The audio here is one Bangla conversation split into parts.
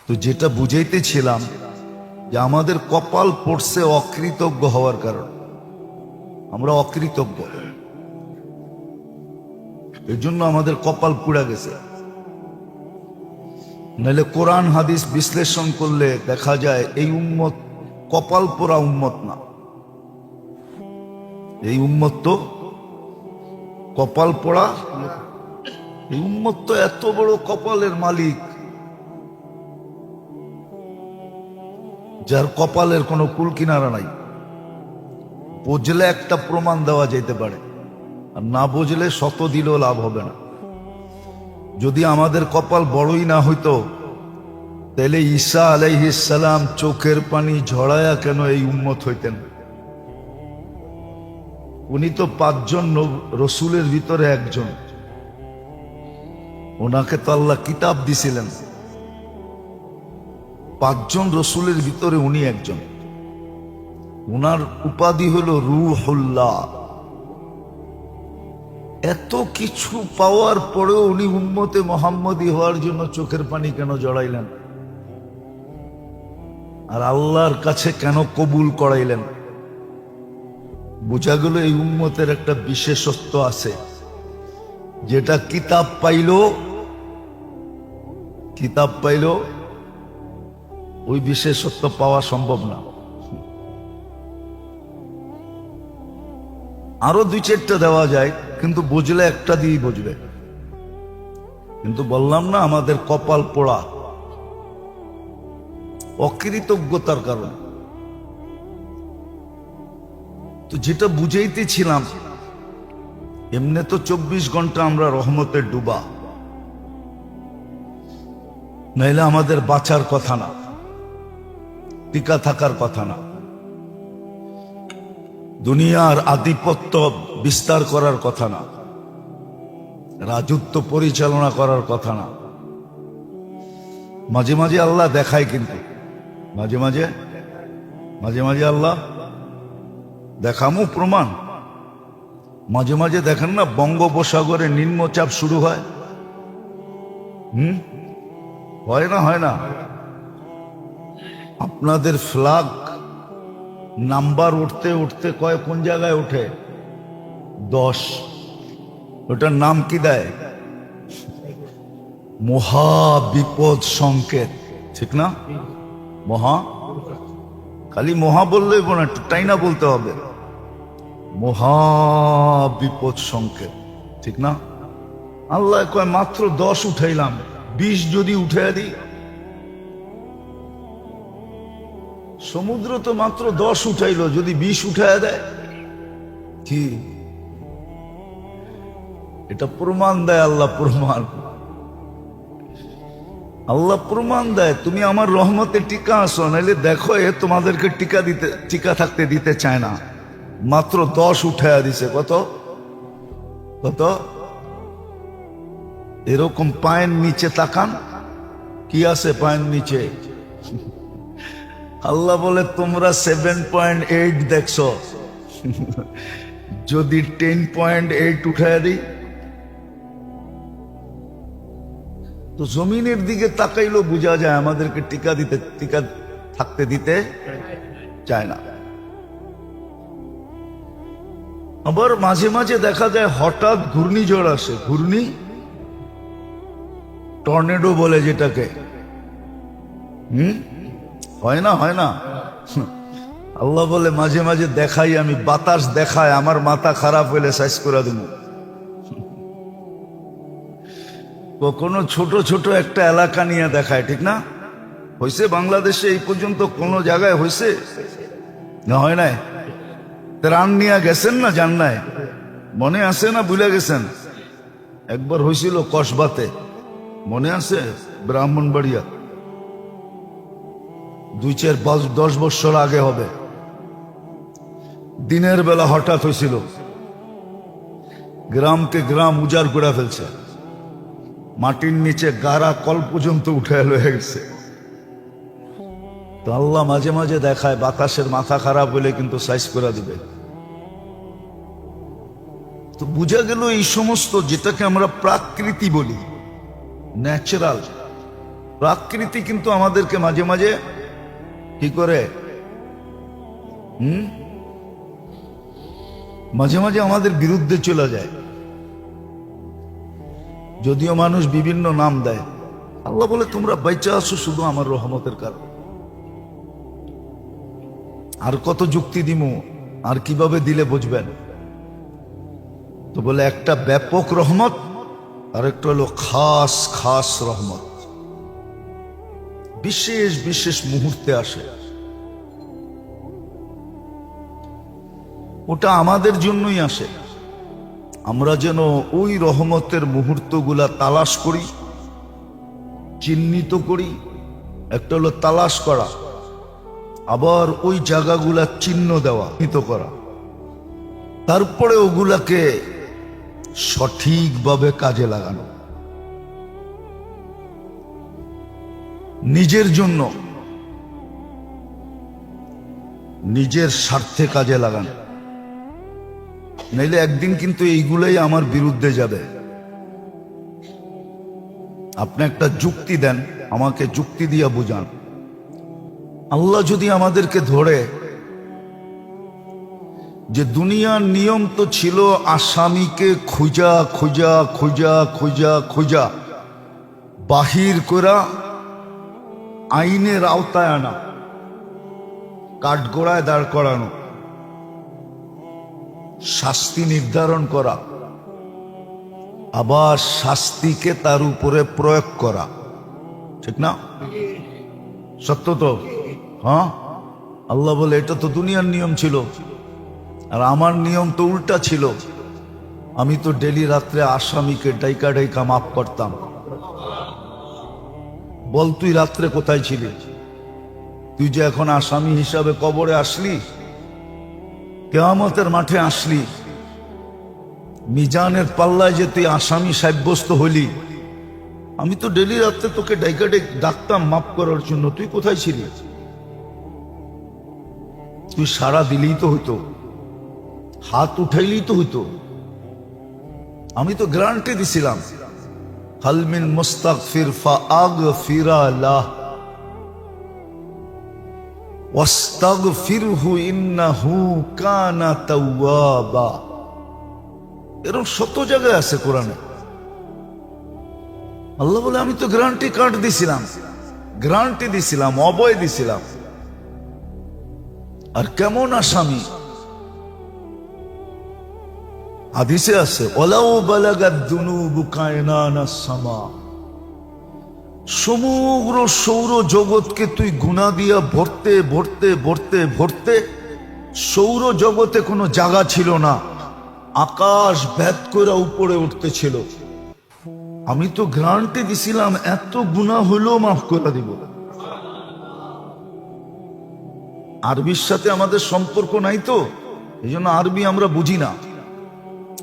তো যেটা বুঝাইতেছিলাম যে আমাদের কপাল পড়ছে অকৃতজ্ঞ হওয়ার কারণে। আমরা অকৃতজ্ঞ, এই জন্য আমাদের কপাল পুড়া গেছে। নাহলে কোরআন হাদিস বিশ্লেষণ করলে দেখা যায় এই উম্মত কপাল পোড়া উম্মত না, এই উম্মত তো কপাল পোড়া। এই উম্মত তো এত বড় কপালের মালিক যার কপালের কোনো কুল কিনারা নাই। বুঝলে একটা প্রমাণ দেওয়া যেতে পারে, আর না বুঝলে শত দিলেও লাভ হবে না। যদি আমাদের কপাল বড়ই না হইতো তাহলে ঈসা আলাইহিস সালাম চোখের পানি ঝরায়া কেন এই উম্মত হইতেন? উনি তো 5 জন রসুলের ভিতরে একজন, ওনাকে তো আল্লাহ কিতাব দিছিলেন। 5 জন রসুলের ভিতরে উনি একজন। উনার উপাধি হলো রূহুল্লাহ। এত কিছু পাওয়ার পরেও উনি উম্মতে মুহাম্মদী হওয়ার জন্য চোখের পানি কেন জড়াইলেন? আর আল্লাহর কাছে কেন কবুল করাইলেন? বোঝা গেল এই উম্মতের একটা বিশেষত্ব আছে, যেটা কিতাব পাইলো ওই বিশেষত্ব পাওয়া সম্ভব না। আরো 2-4টা দেওয়া যায়, কিন্তু বুঝলে একটা দিয়ে বুঝবে। কিন্তু বললাম না আমাদের কপাল পোড়া অকৃতজ্ঞতার কারণে। তো যেটা বুঝাইতেছিলাম, এমনি তো 24 ঘন্টা আমরা রহমতের ডুবা, নাইলে আমাদের বাঁচার কথা না, টিকা থাকার কথা না, দুনিয়ার আধিপত্য বিস্তার করার কথা না, রাজত্ব পরিচালনা করার কথা না। মাঝে মাঝে আল্লাহ দেখায়, কিন্তু মাঝে মাঝে আল্লাহ দেখামো প্রমাণ। মাঝে মাঝে দেখেন না বঙ্গোপসাগরে নিম্নচাপ শুরু হয়, হয় না? আপনাদের ফ্ল্যাগ নাম্বার উঠতে উঠতে কোন জায়গায় ওঠে? 10। ওটার নাম কি দেয়? মহা বিপদ সংকেত, ঠিক না? খালি মহা বললেই না, একটু টাইনা বলতে হবে। মহা বিপদ সংকেত, ঠিক না? আল্লাহ কয় মাত্র 10 উঠাইলাম, 20 যদি উঠে দিই। সমুদ্র তো মাত্র 10 উঠাইলো, যদি 20 উঠায় দেয় কি? এটা প্রমাণ দেয় আল্লাহ, আল্লাহ প্রমাণ দেয় তুমি আমার রহমতে টিকা আসো, নাইলে দেখো এ তোমাদেরকে টিকা থাকতে দিতে চায় না। মাত্র 10 উঠায়া দিছে। কত? এরকম পায়ের নিচে তাকান, কি আছে পায়ের নিচে? আল্লাহ বলে তোমরা 7.8 দেখছো, যদি 10.8 উঠায় দিই তো জমিনের দিকে তাকাইলেও বোঝা যায় আমাদেরকে টিকা থাকতে দিতে চায় না। আবার মাঝে মাঝে দেখা যায় হঠাৎ ঘূর্ণিঝড় আসে, টর্নেডো বলে যেটাকে। হয় না? আল্লাহ বলে মাঝে মাঝে দেখাই আমি, বাতাস দেখায়, আমার মাথা খারাপ হইলে সাইজ করে দেব। কখনো ছোট ছোট একটা এলাকা নিয়ে দেখায়, ঠিক না? হয়েছে বাংলাদেশে এই পর্যন্ত কোন জায়গায় হয়েছে না? হয় নাই? ত্রাণ নিয়ে গেছেন না? যান নাই? মনে আছে না ভুলে গেছেন? একবার হয়েছিল কসবাতে, মনে আছে? ব্রাহ্মণবাড়িয়া, 2-4-10 বছর আগে হবে। দিনের বেলা হঠাৎ হয়েছিল, গ্রামকে গ্রাম উজাড় করে ফেলছে, মাটির নিচে গাড়া কল পর্যন্ত উঠে লয়ে গেছে। তো আল্লাহ মাঝে মাঝে দেখায় বাতাসের মাথা খারাপ হলে কিন্তু সাইজ করে দিবে। তো বোঝা গেল এই সমস্ত যেটাকে আমরা প্রাকৃতি বলি, ন্যাচারাল, প্রকৃতি কিন্তু আমাদেরকে মাঝে মাঝে কি করে, মাঝে মাঝে আমাদের বিরুদ্ধে চলে যায়। যদিও মানুষ বিভিন্ন নাম দেয়, আল্লাহ বলে তোমরা বাইচা আসো শুধু আমার রহমতের কারণে। আর কত যুক্তি দিমু, আর কিভাবে দিলে বুঝবেন? তো বলে একটা ব্যাপক রহমত আর একটা হলো খাস খাস রহমত, বিশেষ বিশেষ মুহূর্তে আসে। ওটা আমাদের জন্যই আসে, আমরা যেন ওই রহমতের মুহূর্তগুলা তালাশ করি, চিহ্নিত করি। একটা হলো তালাশ করা, আবার ওই জায়গাগুলা চিহ্ন দেওয়া, চিহ্নিত করা, তারপরে ওগুলাকে সঠিকভাবে কাজে লাগানো, নিজের জন্য, নিজের স্বার্থে কাজে লাগানো। নাইলে একদিন কিন্তু এইগুলাই আমার বিরুদ্ধে যাবে। আপনি একটা যুক্তি দেন, আমাকে যুক্তি দিয়ে বুঝান। আল্লাহ যদি আমাদেরকে ধরে যে দুনিয়ার নিয়ম তো ছিল আসামিকে খুঁজা খুঁজা খুঁজা খুঁজা খুঁজা বাহির করা, আইনের আওতায় আনা, কাঠগড়ায় দাঁড় করানো, শাস্তি নির্ধারণ করা, আবার শাস্তিকে তার উপরে প্রয়োগ করা, ঠিক না? সত্য তো? হ্যাঁ, আল্লাহ বলে এটা তো দুনিয়ার নিয়ম ছিল, আর আমার নিয়ম তো উল্টা ছিল। আমি তো ডেলি রাত্রে আসামিকে ডাইকা ডাইকা মাফ করতাম। বল তুই রাত্রে কোথায় ছিলি? তুই যে এখন আসামি হিসাবে কবরে আসলি, কিয়ামতের মাঠে আসলি, মিজানের পাল্লায় যে তুই আসামি সাব্যস্ত হলি, আমি তো ডেলি রাত্রে তোকে ডাইকা ডাকতাম মাফ করার জন্য। তুই কোথায় ছিলি? তুই সারা দিলেই তো হইতো, হাত উঠাইলেই তো হইতো। আমি তো গ্যারান্টি দিছিলাম, হাল মিন মুস্তাগফির ফাআগফিরা লাহ ওয়াস্তাগফিরহু ইন্নাহু কানা তাওয়াবা। এরকম শত জায়গায় আছে কোরআনে। আল্লাহ বলে আমি তো গ্যারান্টি কার্ড দিছিলাম, গ্যারান্টি দিছিলাম, অভয় দিছিলাম। আর কেমন আসামি? হাদিসে আছে ওয়ালাউ বালাগাদ দুনুবু কায়নানাস সামা, সমগ্র সৌর জগৎকে তুই গুনাহ দিয়া ভরতে ভরতে ভরতে ভরতে সৌর জগতে কোনো জায়গা ছিল না, আকাশ ভেদ করে উপরে উঠতে ছিল। আমি তো গ্যারান্টি দিছিলাম এত গুনাহ হলেও মাফ করে দিব। আরবির সাথে আমাদের সম্পর্ক নাই তো, এই জন্য আরবি আমরা বুঝি না।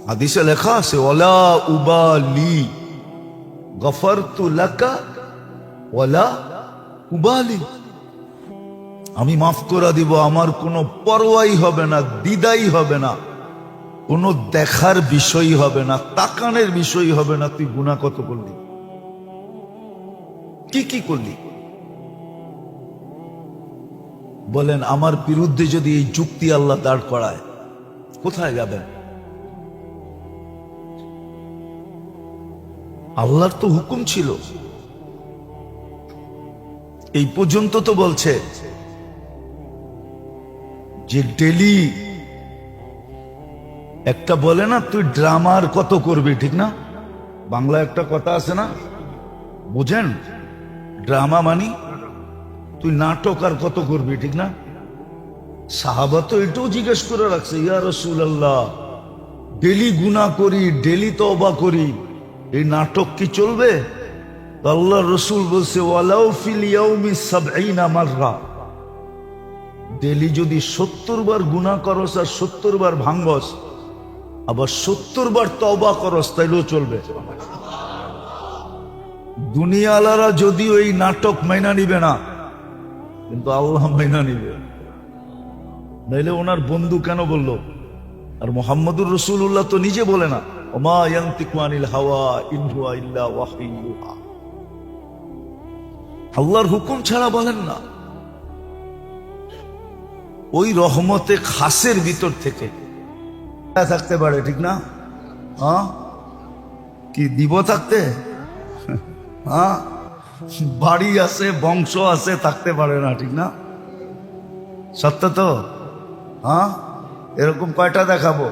হাদিসে লেখা আছে ওয়ালা উবালি গফারতু লাকা ওয়ালা উবালি, আমি মাফ করে দিব, আমার কোনো পরোয়াই হবে না, দ্বিধাই হবে না, কোনো দেখার বিষয় হবে না, তাকানের বিষয় হবে না। তুই গুনাহ কত করলি, কি কি করলি? বলেন আমার বিরুদ্ধে যদি এই যুক্তি আল্লাহ দাঁড় করায়, কোথায় যাবেন? আল্লাহর তো হুকুম ছিল, এই পর্যন্ত তো বলছে যে ডেলি একটা বলে না, তুই ড্রামার কত করবি, ঠিক না? বাংলা একটা কথা আছে না, বুঝেন? ড্রামা মানি তুই নাটক আর কত করবি, ঠিক না? সাহাবা তো এটাও জিজ্ঞেস করে রাখছে, ইয়া রাসূলুল্লাহ, ডেলি গুনাহ করি, ডেলি তওবা করি, এই নাটক কি চলবে? আল্লাহ রসুল বলছে ওয়ালাউ ফিল ইয়াউমি ৭০ মাররা, ডেলি যদি ৭০ বার গুনাহ করস আর ৭০ বার ভাঙ্গস, আবার ৭০ বার তওবা করস, তাইলেও চলবে। দুনিয়ালারা যদিও এই নাটক মাইনা নিবে না, কিন্তু আল্লাহ মাইনা নিবে। নাইলে ওনার বন্ধু কেন বলল? আর মুহাম্মদুর রাসূলুল্লাহ তো নিজে বলে না, ওমা ইয়ানতিকু আনিল হাওয়া ইন হুয়া ইল্লা ওয়াহয়ুহা। আল্লাহর হুকুম ছাড়া বলেন না। ওই রহমতে খাসের ভিতর থেকে থাকতে পারে, ঠিক না? হ্যাঁ, কি দিব থাকতে? হ্যাঁ, বাড়ি আছে, বংশ আছে, থাকতে পারে না, ঠিক না? সত্য তো? হ্যাঁ, এরকম কয়টা দেখাবো?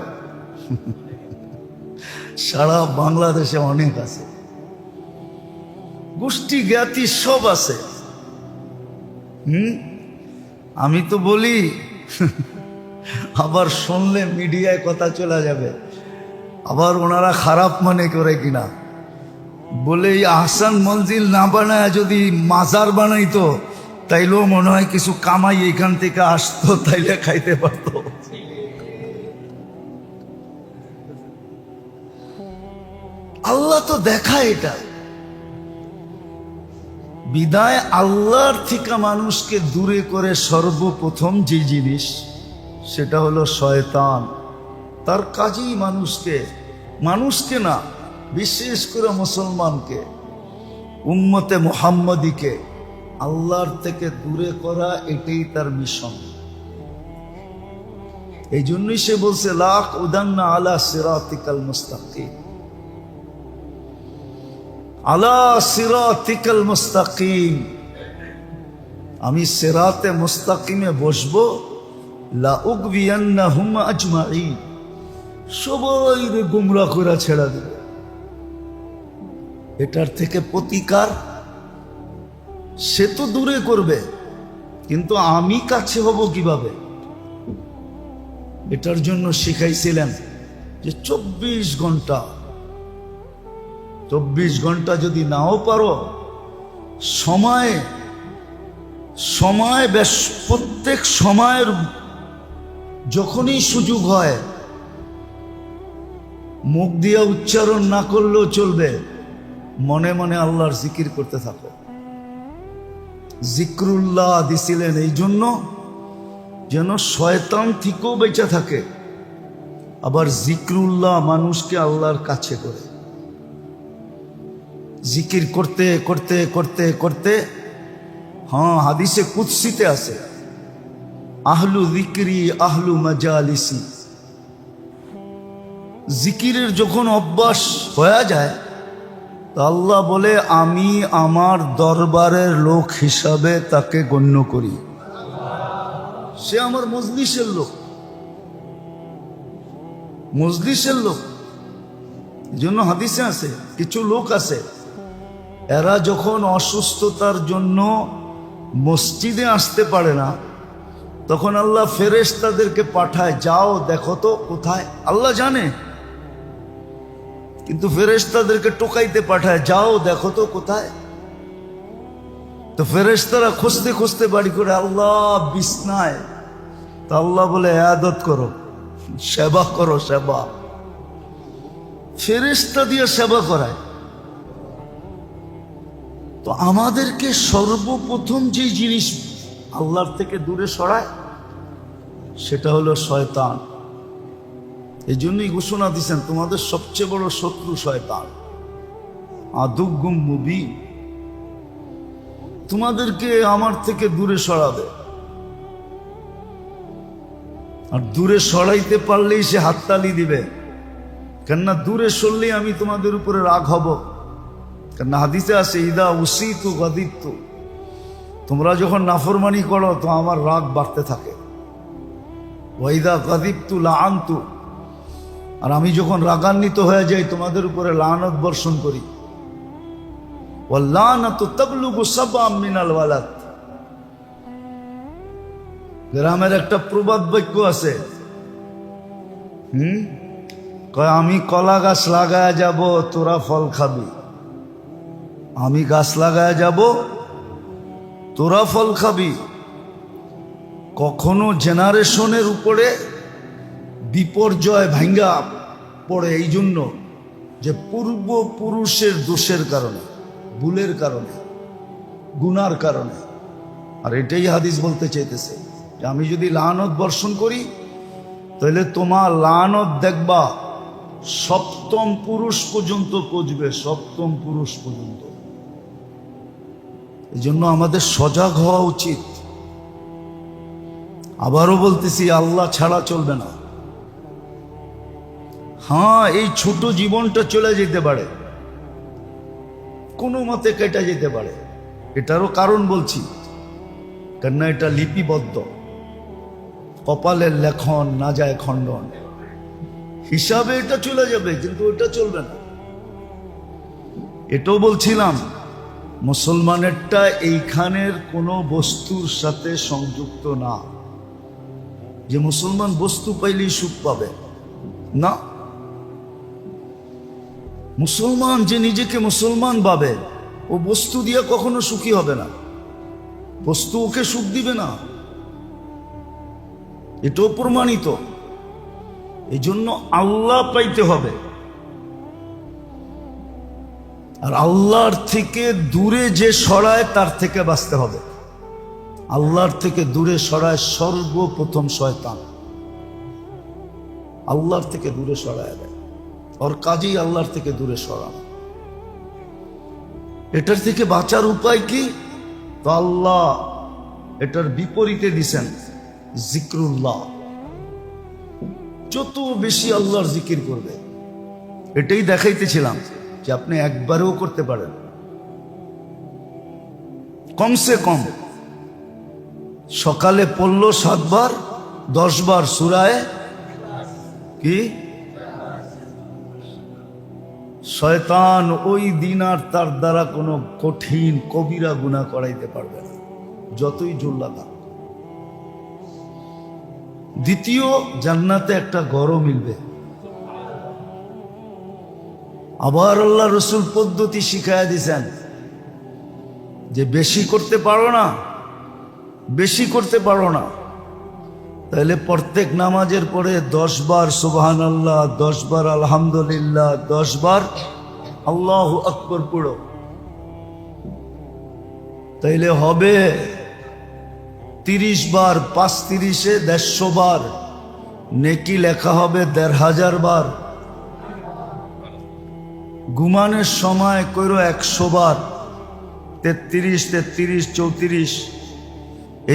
সারা বাংলাদেশে অনেক আছে, গোষ্ঠী জ্ঞাতি সব আছে। আমি তো বলি, আবার শুনলে মিডিয়ায় কথা চলে যাবে, আবার ওনারা খারাপ মনে করে কিনা, বলে এই আহসান মঞ্জিল না বানায় যদি মাজার বানাইতো তাইলেও মনে হয় কিছু কামাই এখান থেকে আসতো, তাইলে খাইতে পারতো। আল্লাহ তো দেখায় এটা। বিদায় আল্লাহর থেকে মানুষকে দূরে করে সর্বপ্রথম যে জিনিস, সেটা হলো শয়তান। তার কাজই মানুষকে না, বিশেষ করে মুসলমানকে, উম্মতে মুহাম্মদীকে আল্লাহর থেকে দূরে করা, এটাই তার মিশন। এই জন্যই সে বলছে লাক উদান্না আলা সিরাতিকাল মুস্তাকিম, আলা সিরাতিকাল মুস্তাকিম, আমি সিরাতে মুস্তাকিমে বসবো, লা উগবিয়ান্নাহুম আজমাইন, সবাই গুমরাহ করে ছেড়ে দেবে। এটার থেকে প্রতিকার সে তো দূরে করবে, কিন্তু আমি কাছে হব কিভাবে? এটার জন্য শিখাইছিলেন যে 24 ঘন্টা যদি নাও পারো, সময় বেশ, প্রত্যেক সময়ের যখনই সুযোগ হয়, মুখ দিয়ে উচ্চারণ না করলেও চলবে, মনে মনে আল্লাহর জিকির করতে থাকো। জিক্রুল্লাহ দিছিলেন এই জন্য যেন শয়তান থেকেও বেঁচে থাকে, আবার জিক্রুল্লাহ মানুষকে আল্লাহর কাছে করে। জিকির করতে করতে করতে করতে, হ্যাঁ, হাদিসে কুদসিতে আছে, আহলু যিকরি আহলু মাজালিসি। জিকিরের যখন অভ্যাস হয়ে যায়, তা আল্লাহ বলে আমি আমার দরবারের লোক হিসাবে তাকে গণ্য করি, সে আমার মজলিসের লোক। এই জন্য হাদিসে আছে, কিছু লোক আছে, এরা যখন অসুস্থতার জন্য মসজিদে আসতে পারে না, তখন আল্লাহ ফেরেশতাদেরকে পাঠায়, যাও দেখো তো কোথায়। আল্লাহ জানে, কিন্তু ফেরেশতাদেরকে টোকাইতে পাঠায়, যাও দেখো তো কোথায়। তো ফেরেশতারা খুঁজতে খুঁজতে বাড়ি করে আল্লাহ বিছনায়। তা আল্লাহ বলে ইবাদত করো, সেবা করো, সেবা। ফেরেশতা দিয়ে সেবা করায়। তো আমাদেরকে সর্বপ্রথম যে জিনিস আল্লাহর থেকে দূরে সরায়, সেটা হলো শয়তান। এই জন্যই ঘোষণা দিচ্ছেন, তোমাদের সবচেয়ে বড় শত্রু শয়তান, আদুগুম মুবিন। তোমাদেরকে আমার থেকে দূরে সরাবে, আর দূরে সরাইতে পারলেই সে হাততালি দিবে। কেননা দূরে সরলেই আমি তোমাদের উপরে রাগ হব। কেননা হাদিসে আছে, ইদা উসিতু গাদিবতু, তোমরা যখন নাফরমানি করো তো আমার রাগ বাড়তে থাকে। ওয়াইদা গাদিবতু লাআনতু, আর আমি যখন রাগান্বিত হয়ে যাই তোমাদের উপরে লানত বর্ষণ করি। ওয়াল্লানাতু তাবলুগু সাবআম মিনাল ওয়ালাদ। গ্রামের একটা প্রবাদ বাক্য আছে, কয় আমি কলা গাছ লাগায় যাব, তোরা ফল খাবি। আমি গাছ লাগায় যাব, তোরা ফল খাবি। কখনো জেনারেশনের উপরে বিপর্যয় ভাঙ্গা পড়ে এই জন্য যে পূর্বপুরুষের দোষের কারণে, ভুলের কারণে, গুনার কারণে। আর এটাই হাদিস বলতে চাইতেছে যে আমি যদি লানত বর্ষণ করি, তাহলে তোমার লানত দেখবা সপ্তম পুরুষ পর্যন্ত পৌঁছবে, সপ্তম পুরুষ পর্যন্ত। এই জন্য আমাদের সজাগ হওয়া উচিত। আবারও বলতেছি, আল্লাহ ছাড়া চলবে না। হ্যাঁ, এই ছোট জীবনটা চলে যেতে পারে, কোনো মতে কেটে যেতে পারে, এটারও কারণ বলছি, কেননা এটা লিপিবদ্ধ, কপালের লেখন না যায় খণ্ডন, হিসাবে এটা চলে যাবে, কিন্তু ওটা চলবে না। এটাও বলছিলাম, মুসলমানেরটা এইখানের কোনো বস্তুর সাথে সংযুক্ত না, যে মুসলমান বস্তু পাইলেই সুখ পাবে না। মুসলমান যে নিজেকে মুসলমান ভাবে, ও বস্তু দিয়ে কখনো সুখী হবে না, বস্তু ওকে সুখ দিবে না, এটাও প্রমাণিত। এই জন্য আল্লাহ পাইতে হবে, আর আল্লাহর থেকে দূরে যে সরায় তার থেকে বাঁচতে হবে। আল্লাহর থেকে দূরে সরায় সর্বপ্রথম শয়তান, আল্লাহর থেকে দূরে সরায় দেয়, ওর কাজেই আল্লাহর থেকে দূরে সরানো। এটার থেকে বাঁচার উপায় কি? তো আল্লাহ এটার বিপরীতে দিছেন, জিক্রুল্লাহ। যত বেশি আল্লাহর জিকির করবে, এটাই দেখাইতেছিলাম যে আপনি একবারেও করতে পারেন, কমসে কম সকালে পড়লো 7 বার, 10 বার সূরায়ে কি, শয়তান ওই দিন আর তার দ্বারা কোনো কঠিন কবিরা গুনাহ করাইতে পারবে না, যতই জোর লাগা। দ্বিতীয়, জান্নাতে একটা ঘরও মিলবে। আবার আল্লাহ রসুল পদ্ধতি শিখাইয়া দিয়েছেন যে বেশি করতে পারো না, বেশি করতে পারো না, তাহলে প্রত্যেক নামাজের পরে 10 বার সুবহানাল্লাহ, 10 বার আলহামদুলিল্লাহ, 10 বার আল্লাহু আকবার পড়ো, তাইলে হবে 30 বার, 5 30-এ 150 বার, নেকি লেখা হবে 1500 বার। ঘুমানোর সময় করো 100 বার, 33 33 34,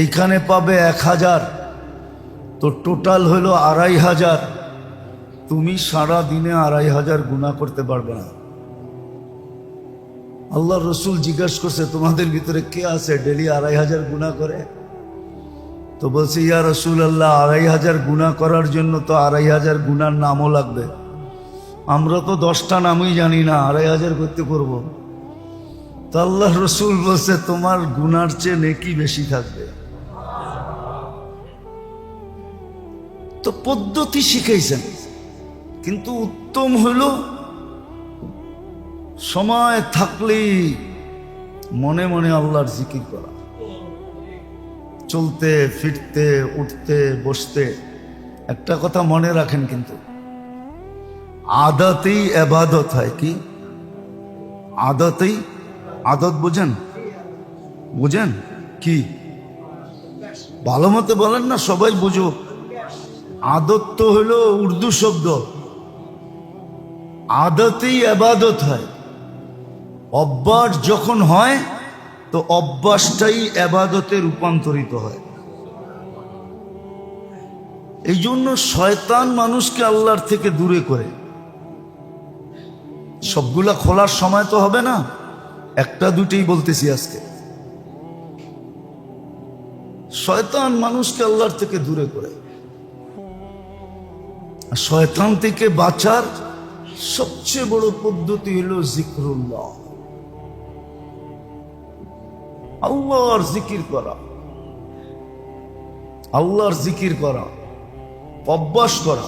এইখানে পাবে 1000, তো টোটাল হলো 2500। তুমি সারা দিনে 2500 গুনাহ করতে পারবে না। আল্লাহ রসুল জিজ্ঞাসা করছে, তোমাদের ভিতরে কে আছে ডেলি 2500 গুনাহ করে? তো বলছে, ইয়া রাসূলুল্লাহ, 2500 গুনাহ করার জন্য তো 2500 গুনার নামও লাগবে, আমরা তো 10টা নামই জানি না, 2500 করতে করব। তো আল্লাহ রসুল বলছে, তোমার গুনার চেয়ে নেকি বেশি থাকবে। তো পদ্ধতি শিখাইছেন, কিন্তু উত্তম হইল সময় থাকলেই মনে মনে আল্লাহর জিকির করা, চলতে ফিরতে উঠতে বসতে। একটা কথা মনে রাখেন, কিন্তু আদতেই ইবাদত হয়। কি আদতেই? আদত বোঝেন? বুঝেন কি? ভালো মতো বলেন না, সবাই বুঝুক। আদত তো হলো উর্দু শব্দ, আদতেই ইবাদত হয়। অভ্যাস যখন হয়, তো অভ্যাসটাই ইবাদতে রূপান্তরিত হয়। এই জন্য শয়তান মানুষকে আল্লাহর থেকে দূরে করে। সবগুলা খোলার সময় তো হবে না, একটা দুটেই বলতেছি আজকে। শয়তান মানুষকে আল্লাহর থেকে দূরে করে। শয়তান থেকে বাঁচার সবচেয়ে বড় পদ্ধতি হলো জিক্রুল্লাহ, আল্লাহর জিকির করা, আল্লাহর জিকির করা, অভ্যাস করা।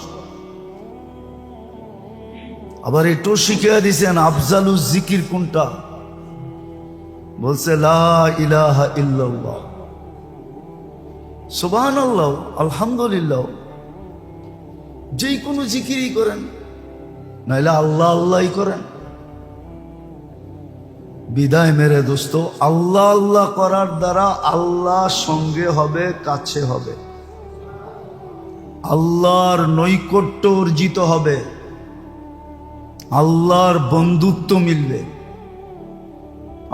আবার এটাও শিখিয়ে দিয়েছেন আফজালুজ জিকির কোনটা, বলছে লা ইলাহা ইল্লাল্লাহ, সুবহানাল্লাহ, আলহামদুলিল্লাহ। যেই কোনো জিকিরই করেন, নাইলে আল্লাহ আল্লাহই করেন। বিদায় মেরে দোস্ত, আল্লাহ আল্লাহ করার দ্বারা আল্লাহ সঙ্গে হবে, কাছে হবে, আল্লাহর নৈকট্য অর্জিত হবে, আল্লাহর বন্ধুত্ব মিলবে,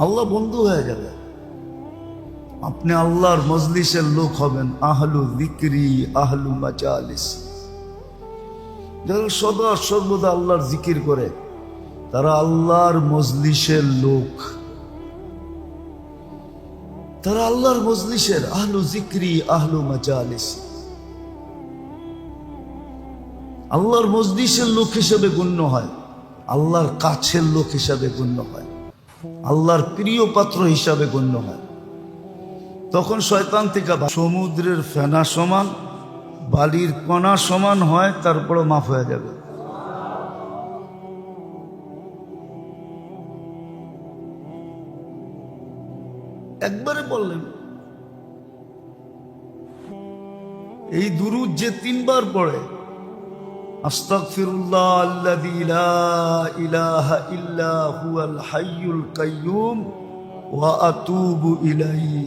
আল্লাহ বন্ধু হয়ে যাবে। আপনি আল্লাহর মজলিসের লোক হবেন। আহলু যিকরি আহলু মাজালিস, যারা সদা সর্বদা আল্লাহর জিকির করে তারা আল্লাহর মজলিসের লোক, তারা আল্লাহর মজলিসের আহলু যিকরি আহলু মাজালিস, আল্লাহর মজলিসের লোক হিসেবে গণ্য হয়, আল্লাহর কাছের লোক হিসাবে গণ্য হয়, আল্লাহর প্রিয় পাত্র হিসাবে গণ্য হয়। তখন শয়তান থেকে সমুদ্রের ফেনা সমান, বালির কণা সমান হয়, তারপরে মাফ হয়ে যাবে। একবারে বললেন এই দুরূদ যে 3 বার পড়ে, আস্তাগফিরুল্লাহ আল্লাযী লা ইলাহা ইল্লা হুয়াল হাইয়ুল কাইয়্যুম ওয়া আতুবু ইলাইহি,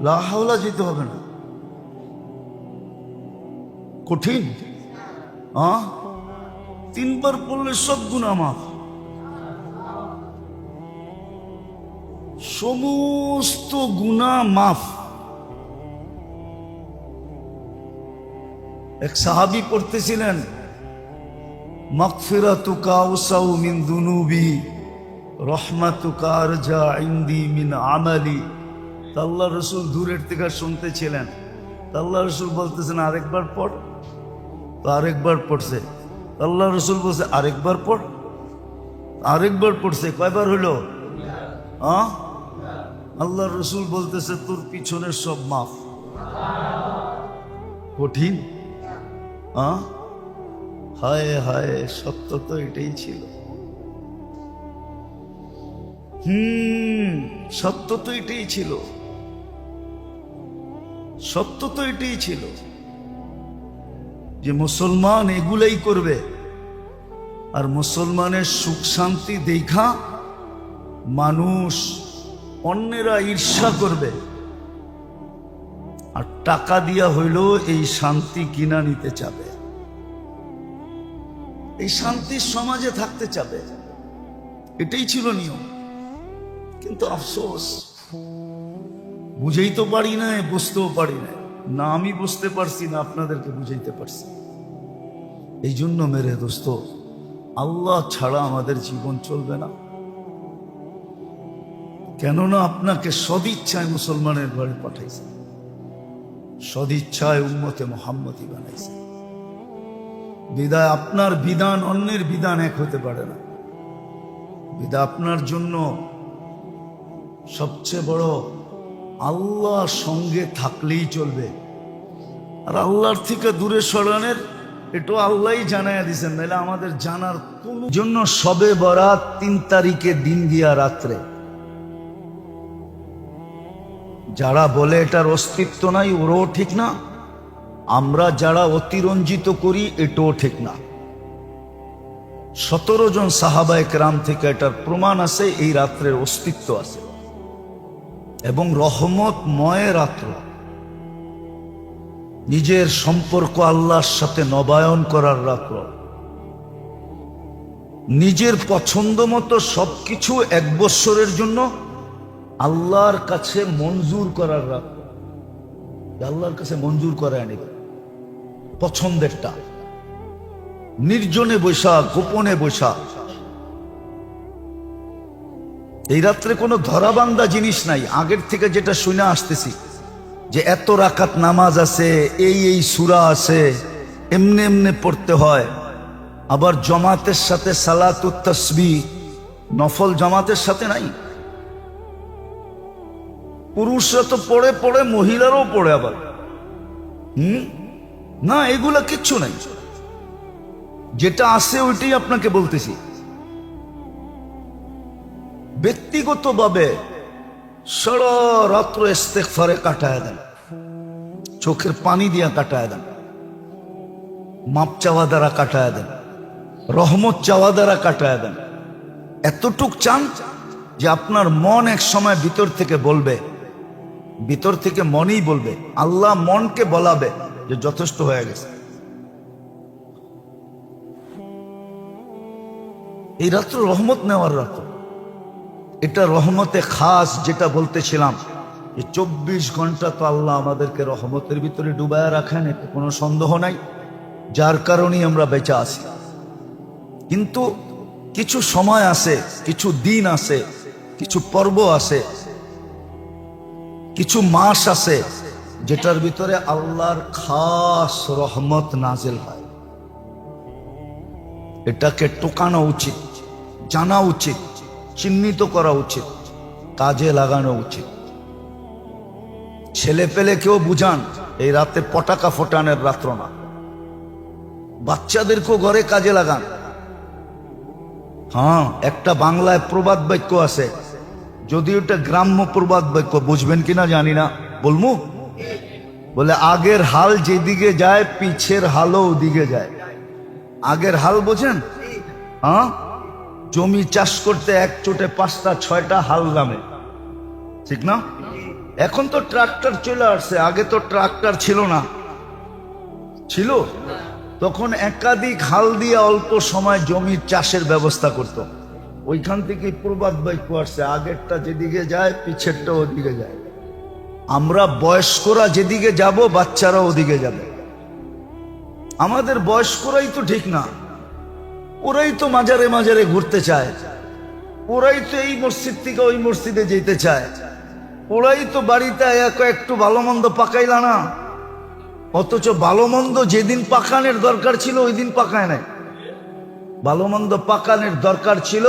লা হাওলা যেতে হবে না। কঠিন? 3 বার পড়লে সব গুনাহ মাফ, সমস্ত গুনাহ মাফ। এক সাহাবী পড়তেছিলেন, মাগফিরাতুকা আওসাউ মিন যুনুবি রহমাতুকা আরজা ইনদি মিন আমালি। আল্লাহ রসুল দূরের থেকে শুনতেছিলেন, আল্লাহ রসুল বলতেছেন আরেকবার পড়, তো আরেকবার পড়ছে। আল্লাহ রসুল বলছে আরেকবার পড়, আরেকবার পড়ছে। কয়বার হইল? আল্লাহ রসুল বলতেছে তোর পিছনের সব মাফ। কঠিন? হায় হায়, সত্য তো এটাই ছিল। সত্য তো এটাই ছিল, সত্য তো এটাই ছিল যে মুসলমান এগুলাই করবে, আর মুসলমানের সুখ শান্তি দেখা মানুষ অন্যেরা ঈর্ষা করবে, আর টাকা দিয়া হইল এই শান্তি কিনা নিতে চাবে, এই শান্তির সমাজে থাকতে চাবে। এটাই ছিল নিয়ম। কিন্তু আফসোস, বুঝেই তো পারি না, বুঝতেও পারি না, না আমি বুঝতে পারছি না আপনাদেরকে বুঝাইতে পারছি। এই জন্য মেরে দোস্ত, আল্লাহ ছাড়া আমাদের জীবন চলবে না। কেননা আপনাকে সদিচ্ছায় মুসলমানের ঘরে পাঠাইছে, সদিচ্ছায় উম্মতে মুহাম্মদী বানাইছে। বিদায় আপনার বিধান অন্যের বিধান এক হতে পারে না। বিদায় আপনার জন্য সবচেয়ে বড় আল্লাহ সঙ্গে থাকলেই চলবে। আর আল্লাহর থেকে দূরে সরানোর এটা আল্লাহই জানাইয়া দিয়েছেন, নাহলে আমাদের জানার কোন জন্য। সবে বরাত 3 তারিখে দিন গিয়া রাত্রে, যারা বলে এটার অস্তিত্ব নাই ওরাও ঠিক না, আমরা যারা অতিরঞ্জিত করি এটাও ঠিক না। 17 জন সাহাবায়ে কেরাম থেকে এটার প্রমাণ আছে, এই রাত্রের অস্তিত্ব আছে এবং রহমতময় রাত্র। নিজের সম্পর্ক আল্লাহর সাথে নবায়ন করার রাত্র, নিজের পছন্দ মতো সবকিছু 1 বৎসরের জন্য আল্লাহর কাছে মঞ্জুর করার রাত্র। আল্লাহর কাছে মঞ্জুর করে আনিবে পছন্দেরটা, নির্জনে বৈশা, গোপনে বৈশা। এই রাত্রে কোনো ধরাবান্ধা জিনিস নাই। আগের থেকে যেটা শুনে আসতেছি যে এত রাকাত নামাজ আছে, এই সূরা আছে, এমনে এমনে পড়তে হয়। আবার জামাতের সাথে সালাতুত তাসবিহ নফল জামাতের সাথে নাই। পুরুষরা তো পড়ে পড়ে, মহিলারাও পড়ে আবার। না, এগুলা কিচ্ছু নাই। যেটা আছে ওইটাই আপনাকে বলতেছি। ব্যক্তিগতভাবে সারা রাত্র ইস্তেগফারে কাটায় দেন, চোখের পানি দিয়া কাটায় দেন, মাপ চাওয়া দ্বারা কাটায় দেন, রহমত চাওয়া দ্বারা কাটায় দেন। এতটুক চান যে আপনার মন এক সময় ভিতর থেকে বলবে, ভিতর থেকে মনই বলবে, আল্লাহ মনকে বলাবে যে যথেষ্ট হয়ে গেছে। এই রাত্র রহমত নেওয়ার রাত্র। এটা রহমতে খাস, যেটা বলতেছিলাম এই 24 ঘন্টা তো আল্লাহ আমাদেরকে রহমতের ভিতরে ডুবায় রাখেন, এতে কোনো সন্দেহ নাই, যার কারণেই আমরা বেঁচে আছি। কিন্তু কিছু সময় আছে, কিছু দিন আছে, কিছু পর্ব আছে, কিছু মাস আছে যেটার ভিতরে আল্লাহর খাস রহমত নাজিল হয়। এটাকে টোকানো উচিত, জানা উচিত, চিহ্নিত করা উচিত, কাজে লাগানো উচিত। ছেলে পেলে কেউ বুঝান, এই রাতে পটাকা ফোটানোর রাত্র না, বাচ্চাদেরকেও ঘরে কাজে লাগান। হ্যাঁ, একটা বাংলায় প্রবাদ বাক্য আছে, যদি ওটা গ্রাম্য প্রবাদ বাক্য, বুঝবেন কিনা জানি না, বলমু? বলে আগের হাল যেদিকে যায় পিছের হালও ওদিকে যায়। আগের হাল বোঝেন? হ্যাঁ, জমি চাষ করতে এক চোটে 5টা 6টা হাল নামে, ঠিক না? এখন তো ট্রাক্টর চলে আসছে, আগে তো ট্রাক্টর ছিল না। ছিল তখন একাধিক হাল দিয়ে অল্প সময় জমির চাষের ব্যবস্থা করত। ওইখান থেকে প্রবাদ বাক্য আসছে, আগেরটা যেদিকে যায় পিছেরটা ওদিকে যায়। আমরা বয়স্করা যেদিকে যাব বাচ্চারা ওদিকে যাবে। আমাদের বয়স্করাই তো ঠিক না, ওরাই তো মাজারে মাজারে ঘুরতে চায়, ওরাই তো এই মসজিদ থেকে ওই মসজিদে যেতে চায়, ওরাই তো বাড়িতে একটু ভালো মন্দ পাকাইলা না। অথচ ভালো মন্দ যেদিন পাকানের দরকার ছিল ওই দিন পাকায় নাই। ভালো মন্দ পাকানের দরকার ছিল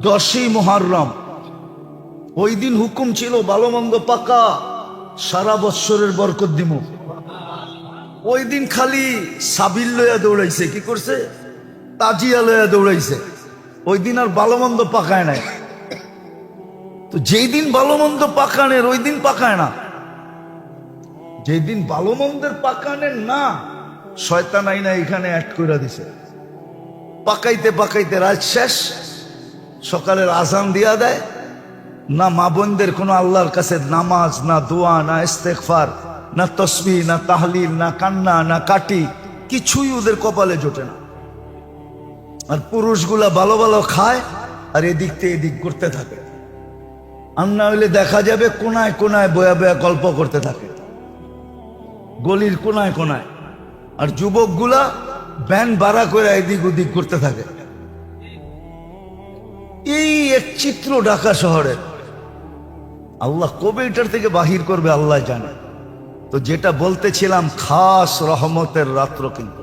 10ই মুহররম, ওই দিন হুকুম ছিল ভালো মন্দ পাকা, সারা বৎসরের বরকত দিমু। ওই দিন খালি সাবিল লইয়া দৌড়াইছে, কি করছে? তাজিয়া লইয়া দৌড়াইছে। ওই দিন আর ভালো মন্দ পাকায় নাই। তো যেই দিন ভালো মন্দ পাকানের ওই দিন পাকায় না, যেই দিন ভালো মন্দের পাকানের না, শয়তান আইনা এখানে অ্যাড করে দিছে। পাকাইতে পাকাইতে রাত শেষ, সকালের আজান দিয়া দেয় না, মা বোনদের কোনো আল্লাহর কাছে নামাজ, না দোয়া, না ইস্তেগফার, না তসবিহ, না তাহলিল, না কান্না, না কাটি, কিছুই ওদের কপালে জোটে না। আর পুরুষগুলা ভালো ভালো খায় আর এদিক থেকে এদিক করতে থাকে। আর না হইলে দেখা যাবে কোনায় কোনায় বয়া বয়া গল্প করতে থাকে, গলির কোনায় কোনায়। আর যুবকগুলা ব্যান ভাড়া করে এদিক ওদিক করতে থাকে। এই এক চিত্র ঢাকা শহরের। আল্লাহ কবে এটার থেকে বাহির করবে আল্লাহ জানে। তো যেটা বলতেছিলাম, খাস রহমতের রাত্র কিন্তু